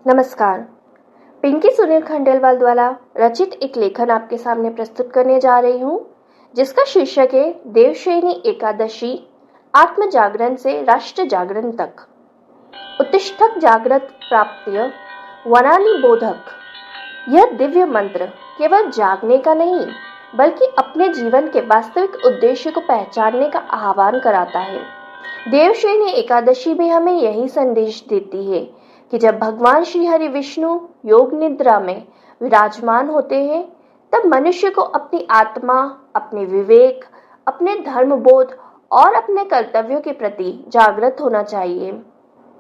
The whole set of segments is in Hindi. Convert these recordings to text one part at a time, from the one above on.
नमस्कार। पिंकी सुनील खंडेलवाल द्वारा रचित एक लेखन आपके सामने प्रस्तुत करने जा रही हूँ, जिसका शीर्षक है देवशयनी एकादशी, आत्म जागरण से राष्ट्र जागरण तक। उत्तिष्ठत जागृत प्राप्त्य वनानि बोधक। यह दिव्य मंत्र केवल जागने का नहीं, बल्कि अपने जीवन के वास्तविक उद्देश्य को पहचानने का आह्वान कराता है। देवशयनी एकादशी भी हमें यही संदेश देती है कि जब भगवान श्री हरि विष्णु योग निद्रा में विराजमान होते हैं, तब मनुष्य को अपनी आत्मा, अपने विवेक, अपने धर्मबोध और अपने कर्तव्यों के प्रति जागृत होना चाहिए।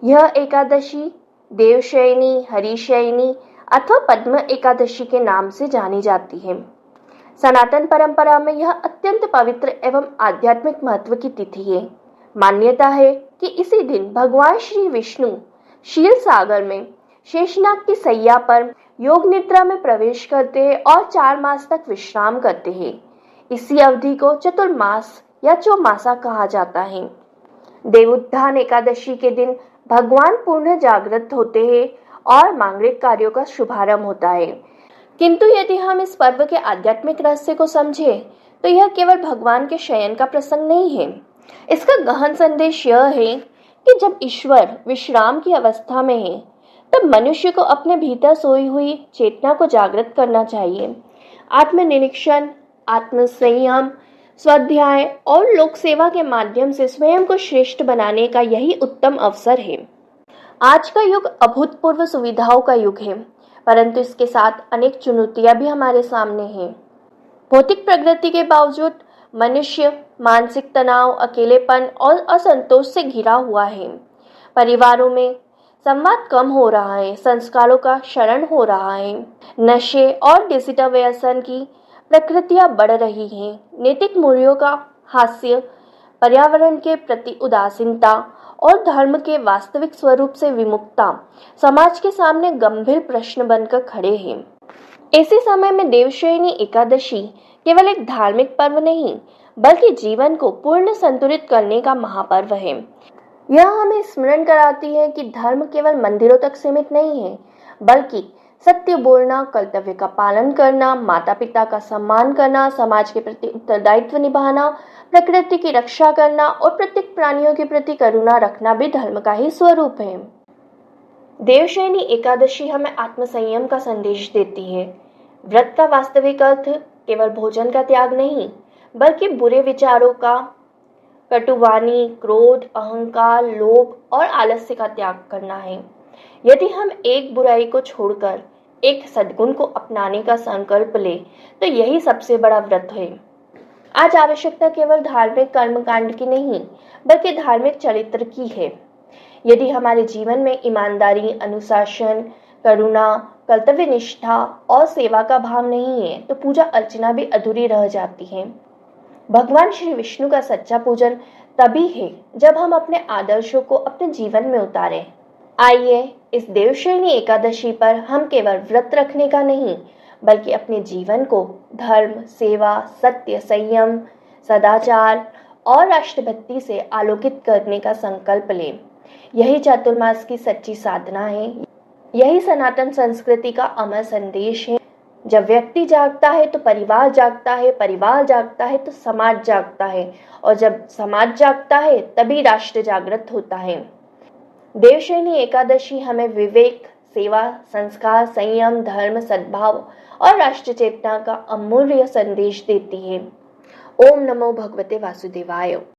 यह एकादशी देवशयनी, हरिशयनी अथवा पद्म एकादशी के नाम से जानी जाती है। सनातन परंपरा में यह अत्यंत पवित्र एवं आध्यात्मिक महत्व की तिथि है। मान्यता है कि इसी दिन भगवान श्री विष्णु क्षीर सागर में शेषनाग की सैया पर योग निद्रा में प्रवेश करते हैं और 4 मास तक विश्राम करते हैं। इसी अवधि को चतुर्मास या चौमासा कहा जाता है। देवोत्थान एकादशी के दिन भगवान पुनः जागृत होते हैं और मांगलिक कार्यों का शुभारंभ होता है। किंतु यदि हम इस पर्व के आध्यात्मिक रहस्य को समझें, तो यह केवल भगवान के शयन का प्रसंग नहीं है। इसका गहन संदेश यह है कि जब ईश्वर विश्राम की अवस्था में है, तब मनुष्य को अपने भीतर सोई हुई चेतना को जागृत करना चाहिए। आत्मनिरीक्षण, आत्मसंयम, स्वाध्याय और लोक सेवा के माध्यम से स्वयं को श्रेष्ठ बनाने का यही उत्तम अवसर है। आज का युग अभूतपूर्व सुविधाओं का युग है, परंतु इसके साथ अनेक चुनौतियां भी हमारे सामने हैं। भौतिक प्रगति के बावजूद मनुष्य मानसिक तनाव, अकेलेपन और असंतोष से घिरा हुआ है। परिवारों में संवाद कम हो रहा है, संस्कारों का क्षरण हो रहा है, नशे और डिजिटल व्यसन की प्रकृतियां बढ़ रही हैं, नैतिक मूल्यों का हास्य, पर्यावरण के प्रति उदासीनता और धर्म के वास्तविक स्वरूप से विमुखता समाज के सामने गंभीर प्रश्न बनकर खड़े हैं। ऐसे समय में देवशयनी एकादशी केवल एक धार्मिक पर्व नहीं, बल्कि जीवन को पूर्ण संतुलित करने का महापर्व है। यह हमें स्मरण कराती है कि धर्म केवल मंदिरों तक सीमित नहीं है, बल्कि सत्य बोलना, कर्तव्य का पालन करना, माता पिता का सम्मान करना, समाज के प्रति उत्तरदायित्व निभाना, प्रकृति की रक्षा करना और प्रत्येक प्राणियों के प्रति करुणा रखना भी धर्म का ही स्वरूप है। देवशयनी एकादशी हमें आत्मसंयम का संदेश देती है। व्रत का वास्तविक अर्थ केवल भोजन का त्याग नहीं, बल्कि बुरे विचारों का, कटुवाणी, क्रोध, अहंकार, लोभ और आलस्य का त्याग करना है। यदि हम एक बुराई को छोड़कर एक सद्गुण को अपनाने का संकल्प ले, तो यही सबसे बड़ा व्रत है। आज आवश्यकता केवल धार्मिक कर्मकांड की नहीं, बल्कि धार्मिक चरित्र की है। यदि हमारे जीवन में ईमानदारी, अनुशासन, करुणा, कर्तव्य निष्ठा और सेवा का भाव नहीं है, तो पूजा अर्चना भी अधूरी रह जाती है। भगवान श्री विष्णु का सच्चा पूजन तभी है जब हम अपने आदर्शों को अपने जीवन में उतारें। आइए इस देवशयनी एकादशी पर हम केवल व्रत रखने का नहीं, बल्कि अपने जीवन को धर्म, सेवा, सत्य, संयम, सदाचार और राष्ट्रभक्ति से आलोकित करने का संकल्प लें। यही चातुर्मास की सच्ची साधना है। यही सनातन संस्कृति का अमर संदेश है। जब व्यक्ति जागता है तो परिवार जागता है, परिवार जागता है तो समाज जागता है, और जब समाज जागता है तभी राष्ट्र जागृत होता है। देवशयनी एकादशी हमें विवेक, सेवा, संस्कार, संयम, धर्म, सद्भाव और राष्ट्र चेतना का अमूल्य संदेश देती है। ओम नमो भगवते वासुदेवाय।